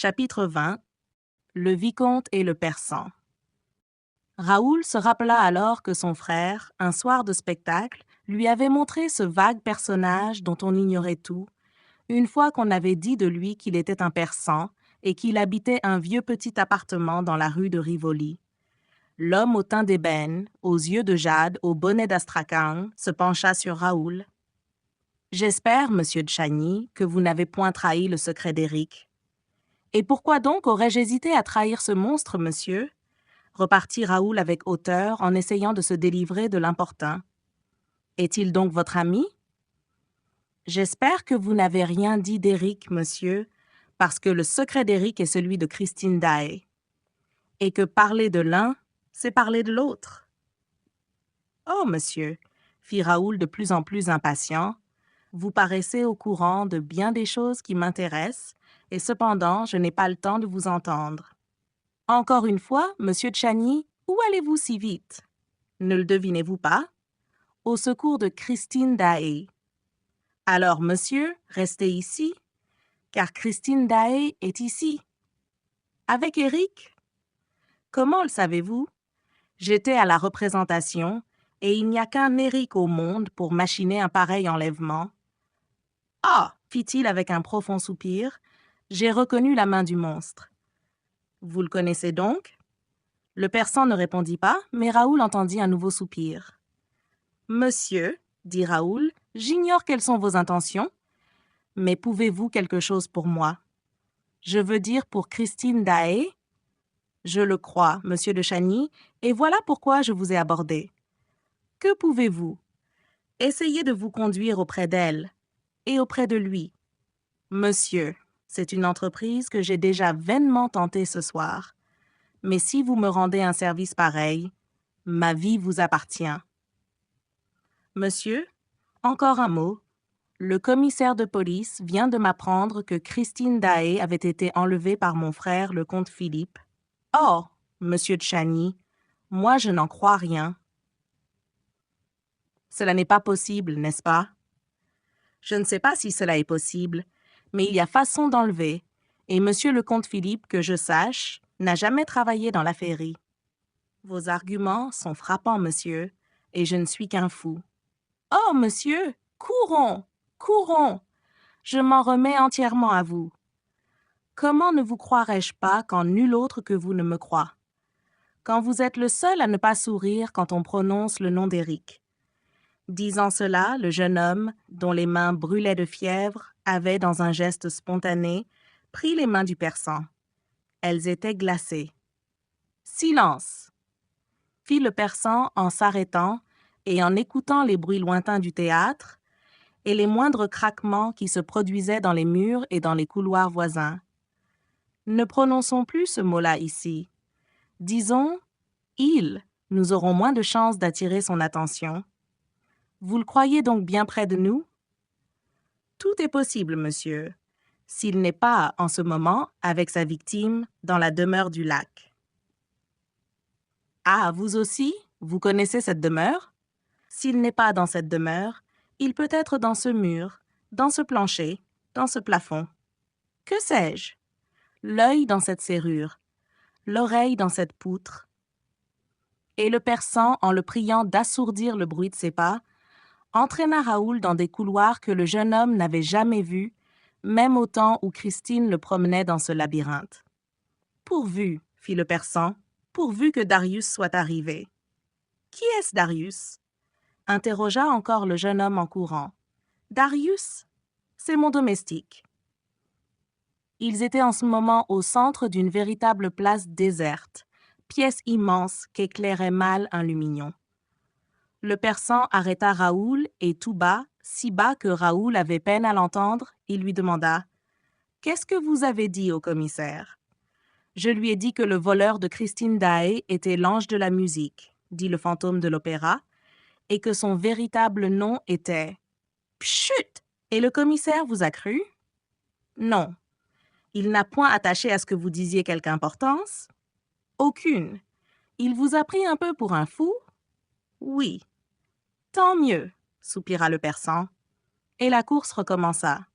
Chapitre 20. Le vicomte et le persan. Raoul se rappela alors que son frère, un soir de spectacle, lui avait montré ce vague personnage dont on ignorait tout, une fois qu'on avait dit de lui qu'il était un persan et qu'il habitait un vieux petit appartement dans la rue de Rivoli. L'homme au teint d'ébène, aux yeux de jade, au bonnet d'astrakhan, se pencha sur Raoul. « J'espère, monsieur de Chagny, que vous n'avez point trahi le secret d'Éric. »« Et pourquoi donc aurais-je hésité à trahir ce monstre, monsieur ?» repartit Raoul avec hauteur en essayant de se délivrer de l'importun. « Est-il donc votre ami ?»« J'espère que vous n'avez rien dit d'Éric, monsieur, parce que le secret d'Éric est celui de Christine Daae. Et que parler de l'un, c'est parler de l'autre. »« Oh, monsieur, » fit Raoul de plus en plus impatient, « vous paraissez au courant de bien des choses qui m'intéressent, et cependant, je n'ai pas le temps de vous entendre. Encore une fois, monsieur de Chagny, où allez-vous si vite? Ne le devinez-vous pas? Au secours de Christine Daae. Alors, monsieur, restez ici, car Christine Daae est ici. Avec Éric? Comment le savez-vous? J'étais à la représentation, et il n'y a qu'un Éric au monde pour machiner un pareil enlèvement. Ah, fit-il avec un profond soupir, j'ai reconnu la main du monstre. Vous le connaissez donc? Le persan ne répondit pas, mais Raoul entendit un nouveau soupir. Monsieur, dit Raoul, j'ignore quelles sont vos intentions, mais pouvez-vous quelque chose pour moi? Je veux dire pour Christine Daae? Je le crois, monsieur de Chagny, et voilà pourquoi je vous ai abordé. Que pouvez-vous? Essayez de vous conduire auprès d'elle et auprès de lui. Monsieur, c'est une entreprise que j'ai déjà vainement tentée ce soir. Mais si vous me rendez un service pareil, ma vie vous appartient. Monsieur, encore un mot. Le commissaire de police vient de m'apprendre que Christine Daae avait été enlevée par mon frère, le comte Philippe. Oh, monsieur de Chagny, moi je n'en crois rien. Cela n'est pas possible, n'est-ce pas? Je ne sais pas si cela est possible, mais il y a façon d'enlever, et monsieur le comte Philippe, que je sache, n'a jamais travaillé dans la féerie. Vos arguments sont frappants, monsieur, et je ne suis qu'un fou. Oh, monsieur, courons, courons! Je m'en remets entièrement à vous. Comment ne vous croirais-je pas quand nul autre que vous ne me croit? Quand vous êtes le seul à ne pas sourire quand on prononce le nom d'Éric. Disant cela, le jeune homme, dont les mains brûlaient de fièvre, avait, dans un geste spontané, pris les mains du persan. Elles étaient glacées. « Silence !» fit le persan en s'arrêtant et en écoutant les bruits lointains du théâtre et les moindres craquements qui se produisaient dans les murs et dans les couloirs voisins. Ne prononçons plus ce mot-là ici. Disons « il », nous aurons moins de chances d'attirer son attention. Vous le croyez donc bien près de nous? Tout est possible, monsieur, s'il n'est pas, en ce moment, avec sa victime, dans la demeure du lac. Ah, vous aussi, vous connaissez cette demeure? S'il n'est pas dans cette demeure, il peut être dans ce mur, dans ce plancher, dans ce plafond. Que sais-je? L'œil dans cette serrure, l'oreille dans cette poutre. Et le persan, en le priant d'assourdir le bruit de ses pas, entraîna Raoul dans des couloirs que le jeune homme n'avait jamais vus, même au temps où Christine le promenait dans ce labyrinthe. « Pourvu, » fit le persan, « pourvu que Darius soit arrivé. »« Qui est-ce Darius ?» interrogea encore le jeune homme en courant. « Darius, c'est mon domestique. » Ils étaient en ce moment au centre d'une véritable place déserte, pièce immense qu'éclairait mal un lumignon. Le persan arrêta Raoul et tout bas, si bas que Raoul avait peine à l'entendre, il lui demanda « Qu'est-ce que vous avez dit au commissaire ?»« Je lui ai dit que le voleur de Christine Daae était l'ange de la musique, dit le fantôme de l'opéra, et que son véritable nom était... » « Pchut! Et le commissaire vous a cru? »« Non. Il n'a point attaché à ce que vous disiez quelque importance? »« Aucune. Il vous a pris un peu pour un fou? »« Oui. » « Tant mieux, soupira le persan. Et la course recommença.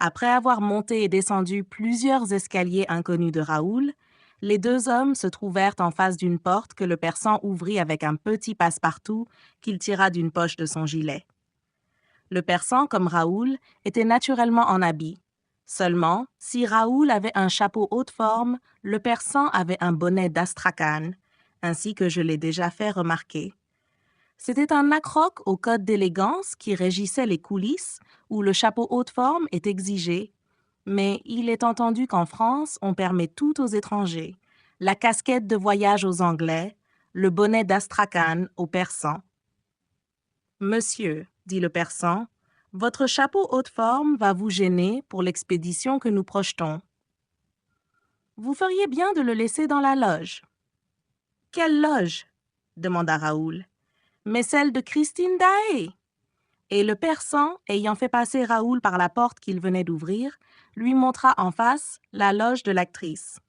Après avoir monté et descendu plusieurs escaliers inconnus de Raoul, les deux hommes se trouvèrent en face d'une porte que le persan ouvrit avec un petit passe-partout qu'il tira d'une poche de son gilet. Le persan, comme Raoul, était naturellement en habit. Seulement, si Raoul avait un chapeau haute forme, le persan avait un bonnet d'astrakhan, ainsi que je l'ai déjà fait remarquer. C'était un accroc au code d'élégance qui régissait les coulisses où le chapeau haute forme est exigé, mais il est entendu qu'en France, on permet tout aux étrangers, la casquette de voyage aux Anglais, le bonnet d'astrakhan aux Persans. « Monsieur, dit le persan, votre chapeau haute forme va vous gêner pour l'expédition que nous projetons. Vous feriez bien de le laisser dans la loge. »« Quelle loge ?» demanda Raoul. « Mais celle de Christine Daae. » Et le persan, ayant fait passer Raoul par la porte qu'il venait d'ouvrir, lui montra en face la loge de l'actrice.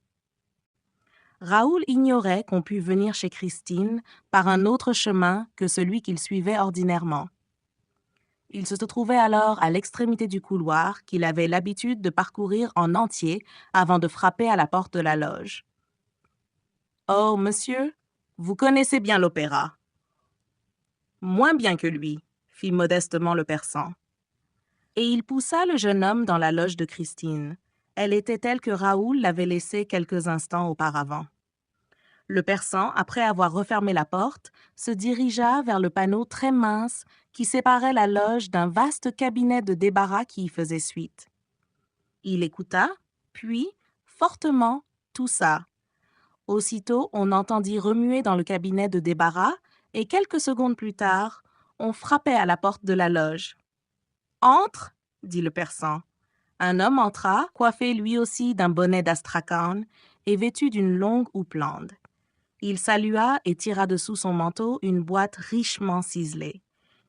Raoul ignorait qu'on pût venir chez Christine par un autre chemin que celui qu'il suivait ordinairement. Il se trouvait alors à l'extrémité du couloir qu'il avait l'habitude de parcourir en entier avant de frapper à la porte de la loge. « Oh, monsieur, vous connaissez bien l'opéra. »« Moins bien que lui, » fit modestement le persan. Et il poussa le jeune homme dans la loge de Christine. Elle était telle que Raoul l'avait laissée quelques instants auparavant. Le persan, après avoir refermé la porte, se dirigea vers le panneau très mince qui séparait la loge d'un vaste cabinet de débarras qui y faisait suite. Il écouta, puis, fortement, toussa. Aussitôt, on entendit remuer dans le cabinet de débarras et quelques secondes plus tard, on frappait à la porte de la loge. « Entre !» dit le persan. Un homme entra, coiffé lui aussi d'un bonnet d'astrakhan et vêtu d'une longue houppelande. Il salua et tira dessous son manteau une boîte richement ciselée.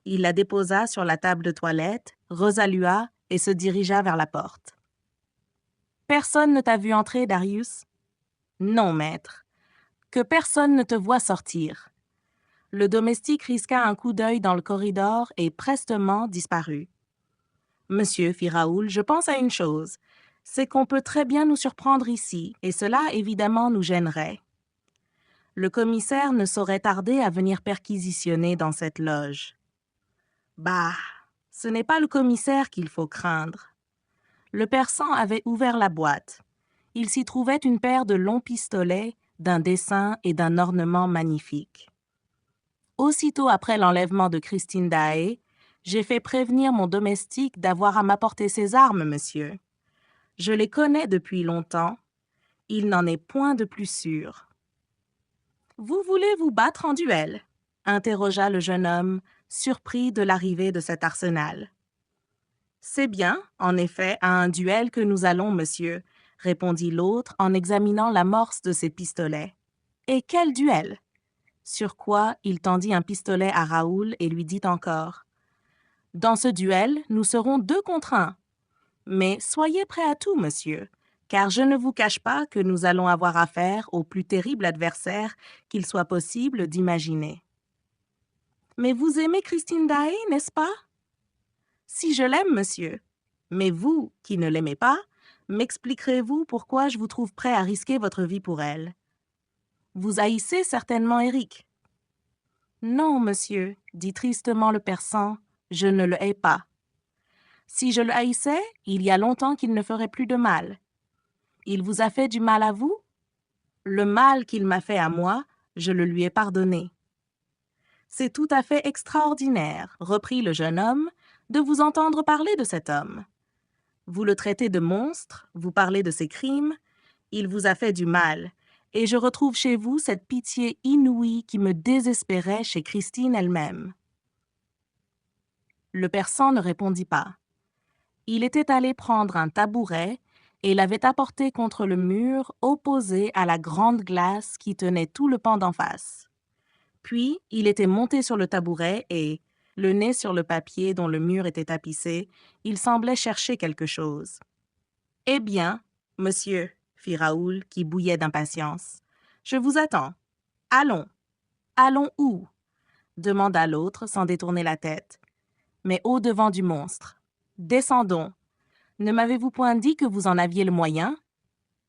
Il la déposa sur la table de toilette, resalua et se dirigea vers la porte. « Personne ne t'a vu entrer, Darius ?»« Non, maître. »« Que personne ne te voie sortir. » Le domestique risqua un coup d'œil dans le corridor et prestement disparut. « Monsieur, fit Raoul, je pense à une chose. C'est qu'on peut très bien nous surprendre ici, et cela, évidemment, nous gênerait. » Le commissaire ne saurait tarder à venir perquisitionner dans cette loge. Bah, ce n'est pas le commissaire qu'il faut craindre. Le persan avait ouvert la boîte. Il s'y trouvait une paire de longs pistolets, d'un dessin et d'un ornement magnifique. Aussitôt après l'enlèvement de Christine Daae, j'ai fait prévenir mon domestique d'avoir à m'apporter ses armes, monsieur. Je les connais depuis longtemps. Il n'en est point de plus sûr. « Vous voulez vous battre en duel ?» interrogea le jeune homme, surpris de l'arrivée de cet arsenal. « C'est bien, en effet, à un duel que nous allons, monsieur, » répondit l'autre en examinant l'amorce de ses pistolets. « Et quel duel ?» Sur quoi il tendit un pistolet à Raoul et lui dit encore « Dans ce duel, nous serons 2 contre 1. Mais soyez prêt à tout, monsieur, car je ne vous cache pas que nous allons avoir affaire au plus terrible adversaire qu'il soit possible d'imaginer. » « Mais vous aimez Christine Daae, n'est-ce pas ? » ?»« Si je l'aime, monsieur. Mais vous, qui ne l'aimez pas, m'expliquerez-vous pourquoi je vous trouve prêt à risquer votre vie pour elle ? Vous haïssez certainement Éric. »« Non, monsieur, dit tristement le persan, je ne le hais pas. Si je le haïssais, il y a longtemps qu'il ne ferait plus de mal. Il vous a fait du mal à vous ? Le mal qu'il m'a fait à moi, je le lui ai pardonné. » « C'est tout à fait extraordinaire, reprit le jeune homme, de vous entendre parler de cet homme. Vous le traitez de monstre, vous parlez de ses crimes, il vous a fait du mal, et je retrouve chez vous cette pitié inouïe qui me désespérait chez Christine elle-même. » Le persan ne répondit pas. Il était allé prendre un tabouret et l'avait apporté contre le mur opposé à la grande glace qui tenait tout le pan d'en face. Puis, il était monté sur le tabouret et, le nez sur le papier dont le mur était tapissé, il semblait chercher quelque chose. « Eh bien, monsieur, » fit Raoul, qui bouillait d'impatience, « je vous attends. Allons. »« Allons où ?» demanda l'autre sans détourner la tête. « Mais au-devant du monstre. Descendons. Ne m'avez-vous point dit que vous en aviez le moyen?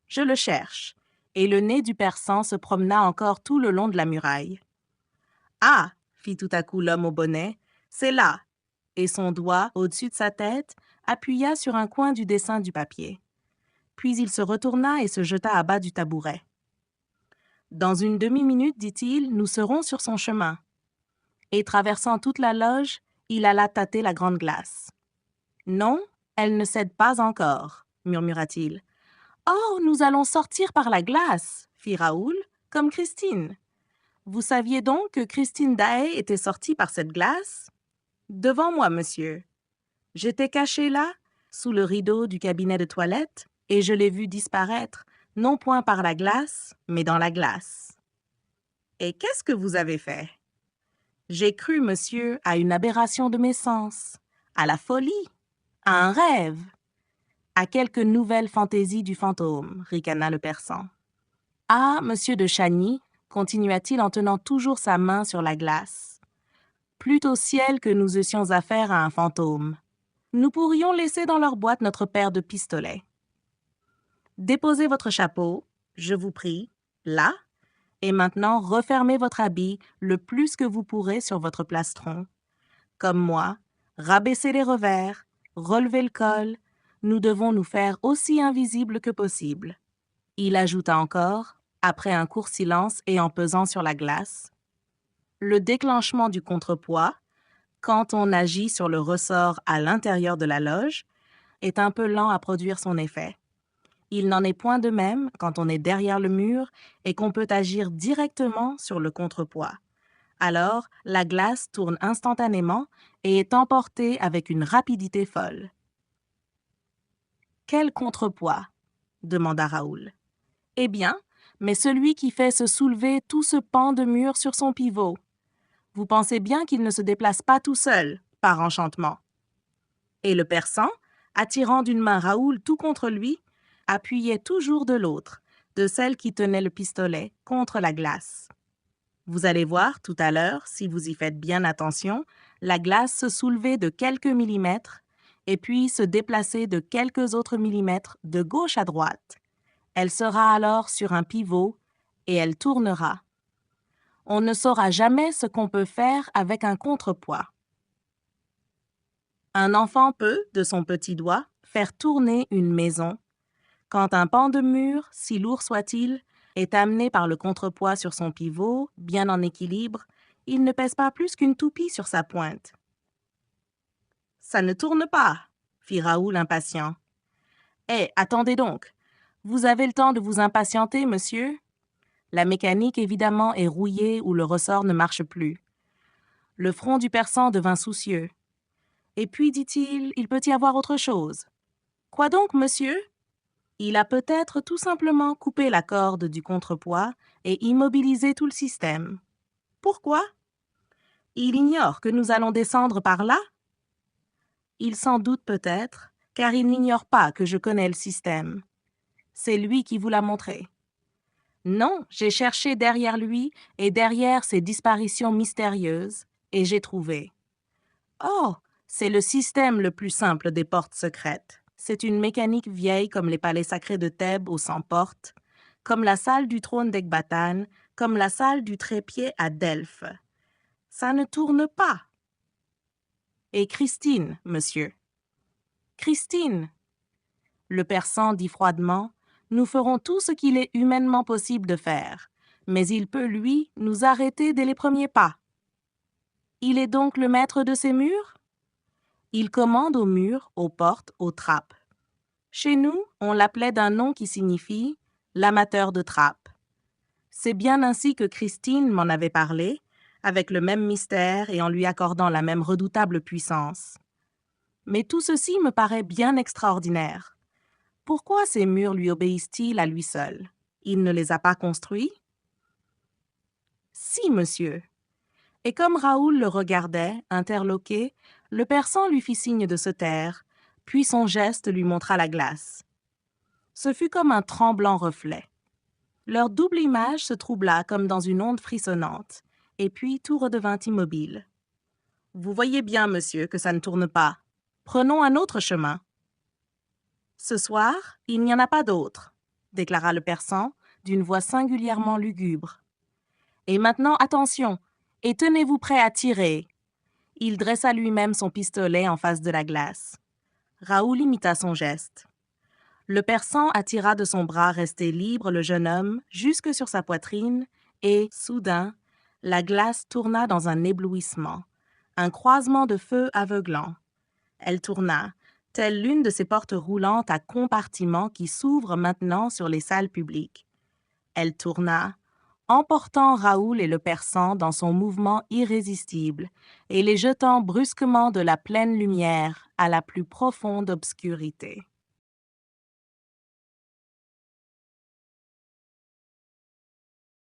Je le cherche. Et le nez du persan se promena encore tout le long de la muraille. Ah, fit tout à coup l'homme au bonnet, c'est là. Et son doigt, au-dessus de sa tête, appuya sur un coin du dessin du papier. Puis il se retourna et se jeta à bas du tabouret. Dans une demi-minute, dit-il, nous serons sur son chemin. Et traversant toute la loge, il alla tâter la grande glace. Non, elle ne cède pas encore, murmura-t-il. Oh, nous allons sortir par la glace, fit Raoul, comme Christine. Vous saviez donc que Christine Daae était sortie par cette glace? Devant moi, monsieur. J'étais caché là, sous le rideau du cabinet de toilette, et je l'ai vue disparaître, non point par la glace, mais dans la glace. Et qu'est-ce que vous avez fait? J'ai cru, monsieur, à une aberration de mes sens, à la folie, à un rêve, à quelque nouvelle fantaisie du fantôme, ricana le persan. Ah, monsieur de Chagny, continua-t-il en tenant toujours sa main sur la glace. Plût au ciel que nous eussions affaire à un fantôme. Nous pourrions laisser dans leur boîte notre paire de pistolets. Déposez votre chapeau, je vous prie, là, et maintenant refermez votre habit le plus que vous pourrez sur votre plastron. Comme moi, rabaissez les revers, relevez le col, nous devons nous faire aussi invisibles que possible. Il ajouta encore, après un court silence et en pesant sur la glace, le déclenchement du contrepoids, quand on agit sur le ressort à l'intérieur de la loge, est un peu lent à produire son effet. Il n'en est point de même quand on est derrière le mur et qu'on peut agir directement sur le contrepoids. Alors, la glace tourne instantanément et est emportée avec une rapidité folle. « Quel contrepoids ?» demanda Raoul. « Eh bien, mais celui qui fait se soulever tout ce pan de mur sur son pivot. Vous pensez bien qu'il ne se déplace pas tout seul, par enchantement. » Et le persan, attirant d'une main Raoul tout contre lui, appuyait toujours de l'autre, de celle qui tenait le pistolet, contre la glace. Vous allez voir tout à l'heure, si vous y faites bien attention, la glace se soulever de quelques millimètres et puis se déplacer de quelques autres millimètres de gauche à droite. Elle sera alors sur un pivot et elle tournera. On ne saura jamais ce qu'on peut faire avec un contrepoids. Un enfant peut, de son petit doigt, faire tourner une maison. Quand un pan de mur, si lourd soit-il, est amené par le contrepoids sur son pivot, bien en équilibre, il ne pèse pas plus qu'une toupie sur sa pointe. « Ça ne tourne pas !» fit Raoul impatient. « Eh, attendez donc! Vous avez le temps de vous impatienter, monsieur? La mécanique, évidemment, est rouillée ou le ressort ne marche plus. » Le front du persan devint soucieux. « Et puis, dit-il, il peut y avoir autre chose. »« Quoi donc, monsieur? » Il a peut-être tout simplement coupé la corde du contrepoids et immobilisé tout le système. Pourquoi? Il ignore que nous allons descendre par là? Il s'en doute peut-être, car il n'ignore pas que je connais le système. C'est lui qui vous l'a montré. Non, j'ai cherché derrière lui et derrière ces disparitions mystérieuses, et j'ai trouvé. Oh, c'est le système le plus simple des portes secrètes. C'est une mécanique vieille comme les palais sacrés de Thèbes aux 100 portes, comme la salle du trône d'Ecbatane, comme la salle du trépied à Delphes. Ça ne tourne pas. Et Christine, monsieur. Christine. Le persan dit froidement, nous ferons tout ce qu'il est humainement possible de faire, mais il peut, lui, nous arrêter dès les premiers pas. Il est donc le maître de ces murs? Il commande aux murs, aux portes, aux trappes. Chez nous, on l'appelait d'un nom qui signifie « l'amateur de trappes ». C'est bien ainsi que Christine m'en avait parlé, avec le même mystère et en lui accordant la même redoutable puissance. Mais tout ceci me paraît bien extraordinaire. Pourquoi ces murs lui obéissent-ils à lui seul? Il ne les a pas construits? Si, monsieur. Et comme Raoul le regardait, interloqué, le persan lui fit signe de se taire, puis son geste lui montra la glace. Ce fut comme un tremblant reflet. Leur double image se troubla comme dans une onde frissonnante, et puis tout redevint immobile. « Vous voyez bien, monsieur, que ça ne tourne pas. Prenons un autre chemin. » Ce soir, il n'y en a pas d'autre, déclara le persan d'une voix singulièrement lugubre. Et maintenant, attention, et tenez-vous prêt à tirer. Il dressa lui-même son pistolet en face de la glace. Raoul imita son geste. Le persan attira de son bras resté libre le jeune homme jusque sur sa poitrine et, soudain, la glace tourna dans un éblouissement, un croisement de feu aveuglant. Elle tourna, telle l'une de ces portes roulantes à compartiments qui s'ouvrent maintenant sur les salles publiques. Elle tourna, emportant Raoul et le persan dans son mouvement irrésistible et les jetant brusquement de la pleine lumière à la plus profonde obscurité.